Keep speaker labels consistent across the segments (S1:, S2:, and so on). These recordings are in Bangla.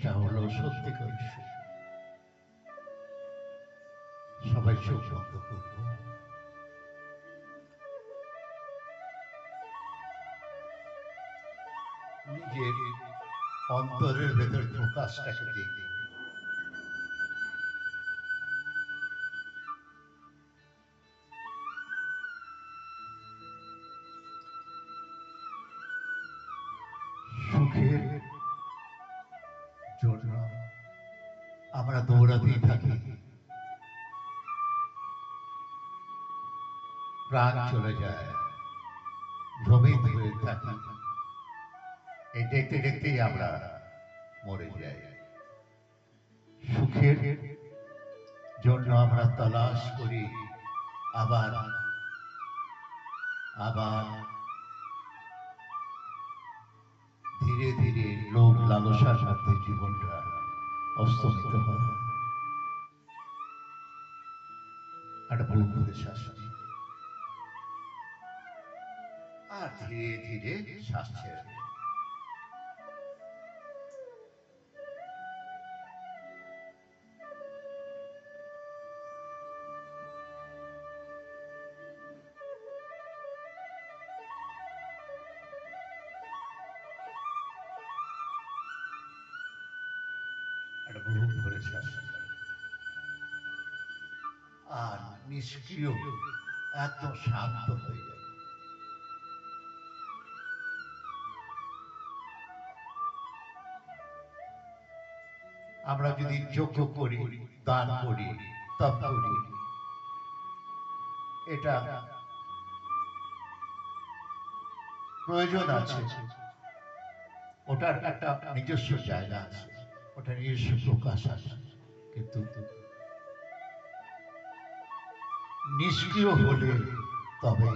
S1: সেটা হলো সত্যিকার সুখ। সবাই চোখ বন্ধ করব। নিজের অন্তরের ভেতর প্রকাশটাকে দেখব। সুখের জন্য আমরা দৌড়াতেই থাকি, প্রাণ চলে যায়, ভ্রমিত হয়ে থাকি। এই দেখতে দেখতেই আমরা মরে যাই। সুখের জন্য আমরা তালাশ করি, আবার আবার ধীরে ধীরে লোভ লালসার মধ্যে জীবনটা অস্তমিত হয়। একটা বুক ভরে শ্বাস নিই, আর ধীরে ধীরে শ্বাস ছেড়ে দিই। একটা বুক ভরে শ্বাস নিই, আর নিষ্ক্রিয় একদম শান্ত হয়ে যায়। আমরা যদি যজ্ঞ করি, দান করি, তপ করি, এটা প্রয়োজন আছে, ওটার একটা নিজস্ব জায়গা আছে, ওটা নিজস্ব প্রকাশ আছে। কিন্তু নিষ্ক্রিয় হলে তবে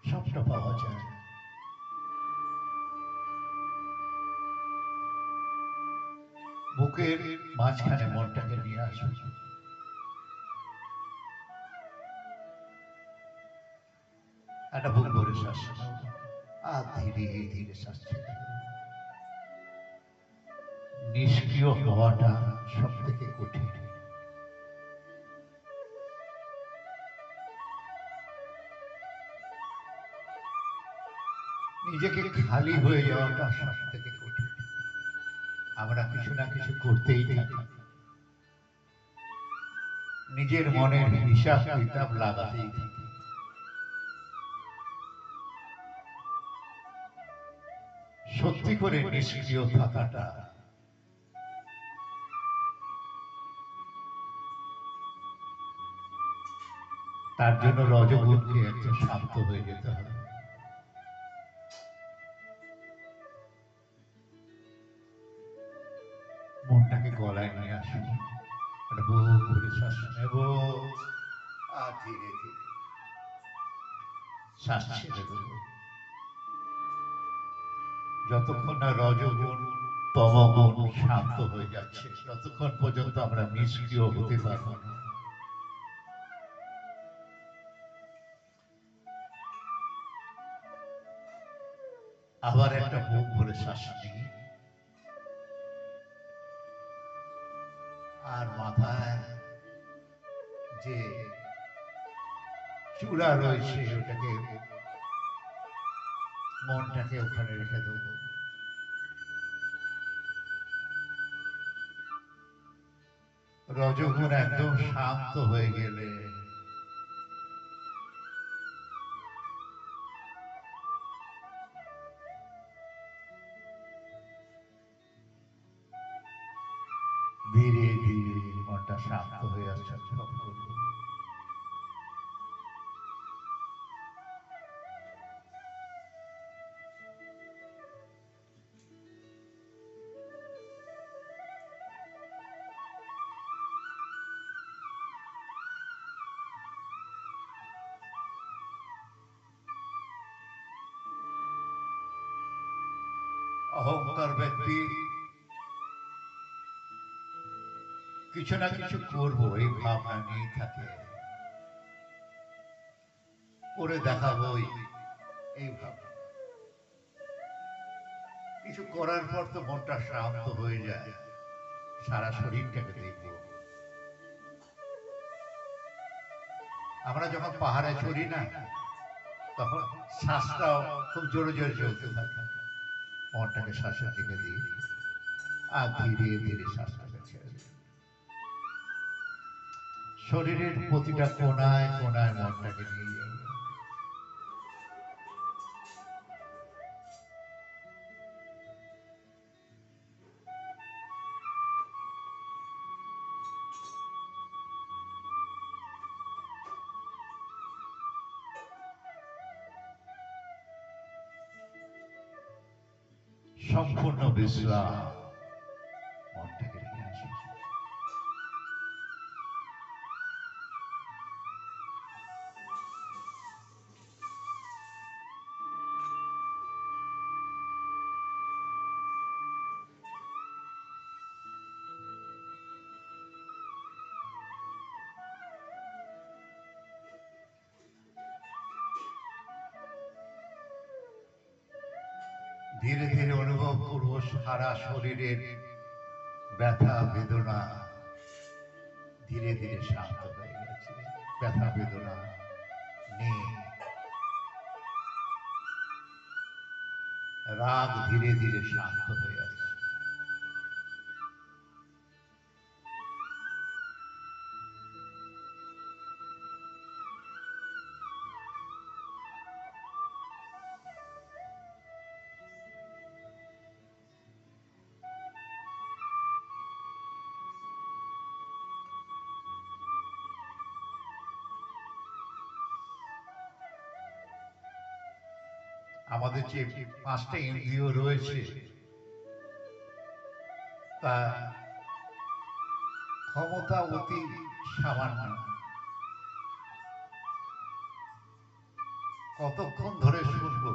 S1: সবটা পাওয়া যায়। বুকের মাঝখানে মনটাকে নিয়ে আসুন, একটা বুক ভরে শ্বাস নাও, আর ধীরে ধীরে শ্বাস ছেড়ে দাও। নিষ্ক্রিয় হওয়াটা সব থেকে কঠিন। নিজেকে খালি হয়ে যাওয়াটা সব থেকে কঠিন। আমরা কিছু না কিছু করতেই থাকি, নিজের মনের হিসাব কিতাব লাগাতেই থাকি। সত্যি করে নিষ্ক্রিয় থাকাটা তার জন্য রজগুণকে একটু শান্ত হয়ে যেতে হবে। মনটাকে গলায় নিয়ে আসুন, একটা বুক ভরে শ্বাস নেব, আর ধীরে ধীরে শ্বাস ছেড়ে দেব। যতক্ষণ না রজগুণ তমগুণ শান্ত হয়ে যাচ্ছে, ততক্ষণ পর্যন্ত আমরা নিষ্ক্রিয় হতে পারব না। আবার একটা বুক ভরে শ্বাস নিই, আর মাথায় যে চূড়া রয়েছে ওটাকে, মনটাকে ওখানে রেখে দেবো। রজগুণ একদম শান্ত হয়ে গেলে ধীরে ধীরে মনটা শান্ত হয়ে আসছে। অহংকার ব্যক্তি কিছু না কিছু করবো এই ভাবনা নিয়ে থাকে, করে দেখাবো এই ভাবনা। কিছু করার পর তো মনটা শান্ত হয়ে যায়, সারা শরীরটাকে দেখব। আমরা যখন পাহাড়ে চড়ি না, তখন শ্বাসটাও খুব জোরে জোরে চলতে থাকে, মনটাকে শ্বাসের দিকে দিই আর ধীরে ধীরে শ্বাসটাকে ছেড়ে দিই। শরীরের প্রতিটা কোনায় কোনায় মনটাকে নিয়ে যাবে। সম্পূর্ণ বিশ্রাম, মনটাকে নিয়ে আসে। ধীরে ধীরে অনুভব করব সারা শরীরের ব্যথা বেদনা ধীরে ধীরে শান্ত হয়ে গেছে। ব্যথা বেদনা নেই, রাগ ধীরে ধীরে শান্ত হয়ে আসছে। আমাদের যে 5টা ইন্দ্রিয় রয়েছে, তা ক্ষমতা অতি সামান্য। কতক্ষণ ধরে শুনবো,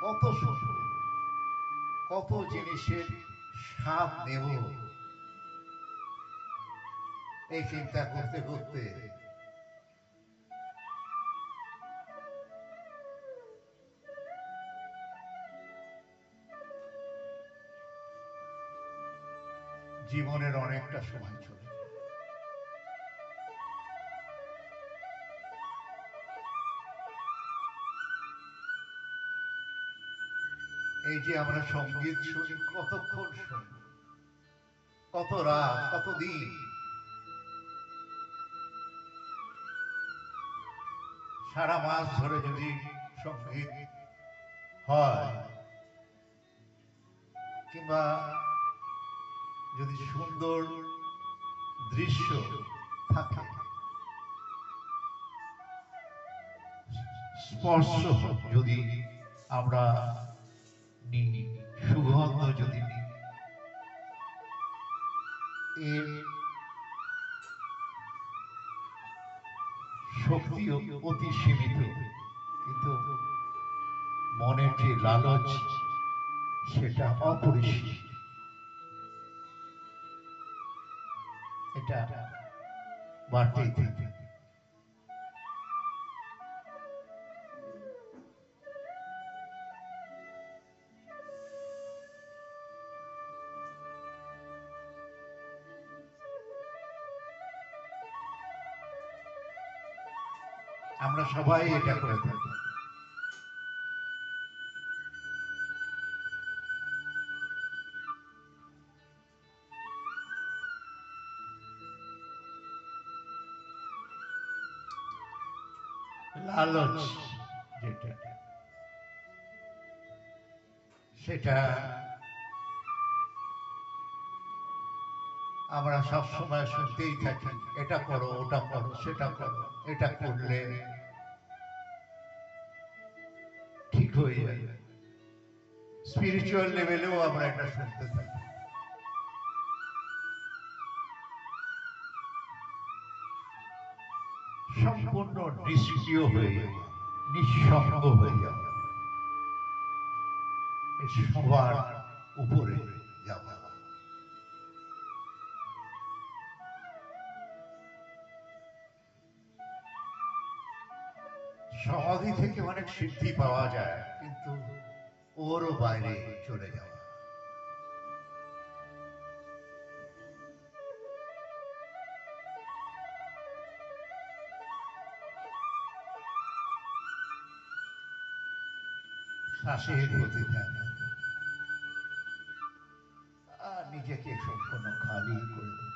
S1: কত শুনবো, কত জিনিসের স্বাদ নেব, এই চিন্তা করতে করতে জীবনের অনেকটা সময় চলে যায়। এই যে আমরা সঙ্গীত শুনি, কতক্ষণ শুনি, কত রাত, কত দিন, সারা মাস ধরে যদি সঙ্গীত হয়, কিংবা যদি সুন্দর দৃশ্য থাকে, স্পর্শ যদি আমরা নিই, সুগন্ধ যদি নিই, এর শক্তি অতি সীমিত, কিন্তু মনের যে লালচ সেটা অপরিসীম। এটা বাড়তেই থাকে। আমরা সবাই এটা করে থাকি। লালচ যেটা, সেটা আমরা সবসময় শুনতেই থাকি, এটা করো, ওটা করো, সেটা করো, এটা করলে ঠিক হয়ে যাবে। স্পিরিচুয়াল লেভেলেও আমরা এটা শুনতে থাকি। সম্পূর্ণ নিষ্ক্রিয় হয়ে যাওয়া, নিঃসঙ্গ হয়ে যাওয়া, সবার উপরে যাওয়া। সমাধি থেকে অনেক সিদ্ধি পাওয়া যায়, কিন্তু ওরও বাইরে চলে যাওয়া। শ্বাসের গতি ধ্যান আর নিজেকে সম্পূর্ণ খালি করে দেব।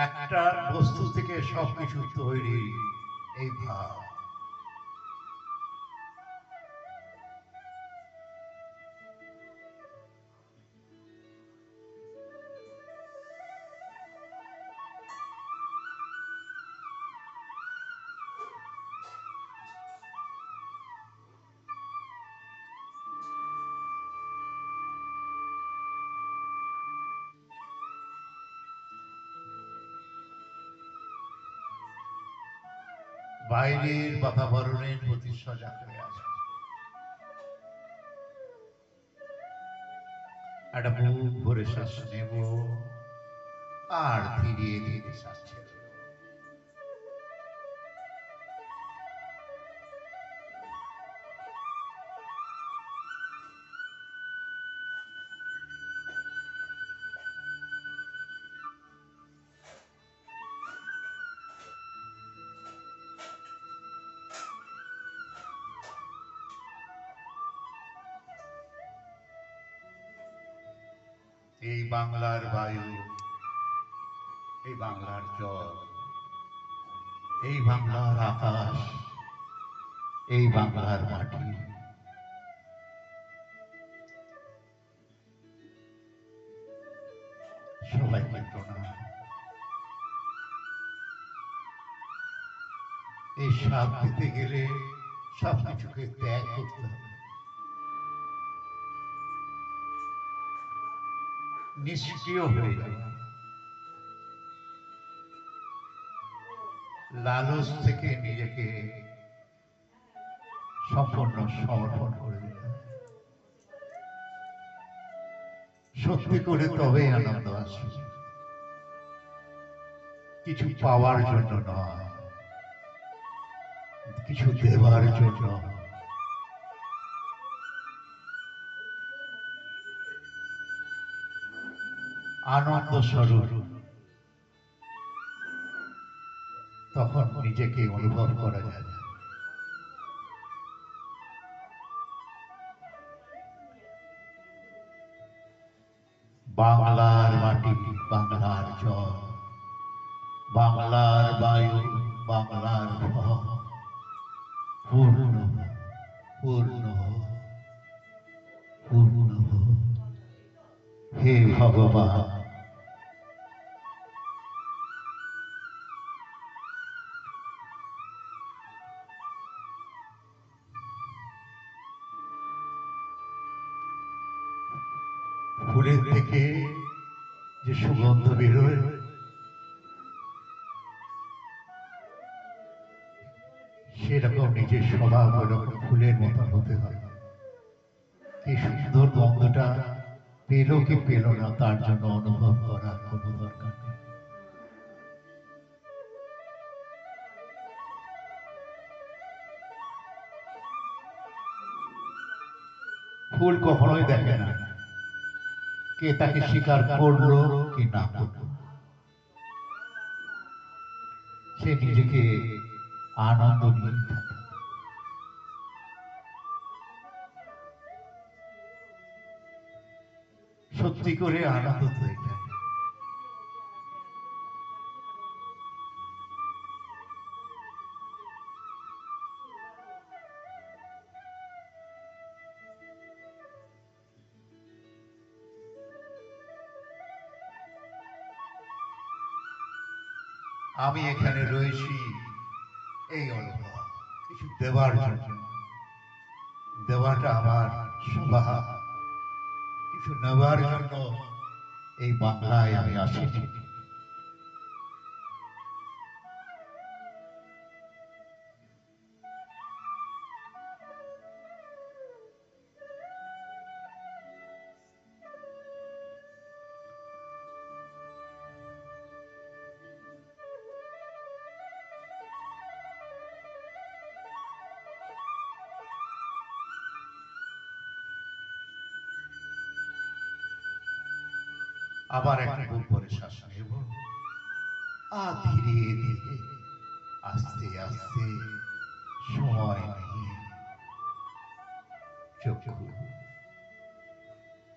S1: একটা বস্তু থেকে সবকিছু তৈরি, এই ভাব। বাইরের বাতাবরণের প্রতি সজাগ হয়ে আছে। একটা বুক ভরে শ্বাস নেব আর ধীরে ধীরে শ্বাস ছেড়ে দেব। এই বাংলার বায়ু, এই বাংলার জল, এই বাংলার আকাশ, এই বাংলার মাটি, সবাইকে প্রণাম। এই স্বাদ পেতে গেলে সবকিছুকে ত্যাগ করতে হবে। নিষ্ক্রিয় হয়ে যাওয়া, লালচ থেকে নিজেকে সম্পূর্ণ সমর্পণ করে দিতে হবে। সত্যি করে তবেই আনন্দ আসবে, কিছু পাওয়ার জন্য নয়, কিছু দেবার জন্য। আনন্দ স্বরূপ তখন নিজেকে অনুভব করা যায়। বাংলার মাটি, বাংলার জল, বাংলার বায়ু, বাংলার ফল পূর্ণ পূর্ণ পূর্ণ। হে ভগবান, ফুলের থেকে যে সুগন্ধ বেরোয়, সেরকম নিজের স্বভাব ওরকম ফুলের মতো হতে হয়। এই সুন্দর গন্ধটা পেল কি পেল না তার জন্য অনুভব করার কোনো দরকার নেই। ফুল কখনোই দেখে না কে তাকে স্বীকার করলো কি না করলো, সে নিজেকে আনন্দ নিয়ে থাকে। সত্যি করে আনন্দ হয়ে যায়। আমি এখানে রয়েছি এই অনুভব, কিছু দেওয়ার জন্য। দেওয়াটা আমার স্বভাব, কিছু নেওয়ার জন্য এই বাংলায় আমি আসিনি। আবার একটা বুক ভরে শ্বাস নেব, আর ধীরে ধীরে আস্তে আস্তে সময় নিয়ে চোখ খুলব।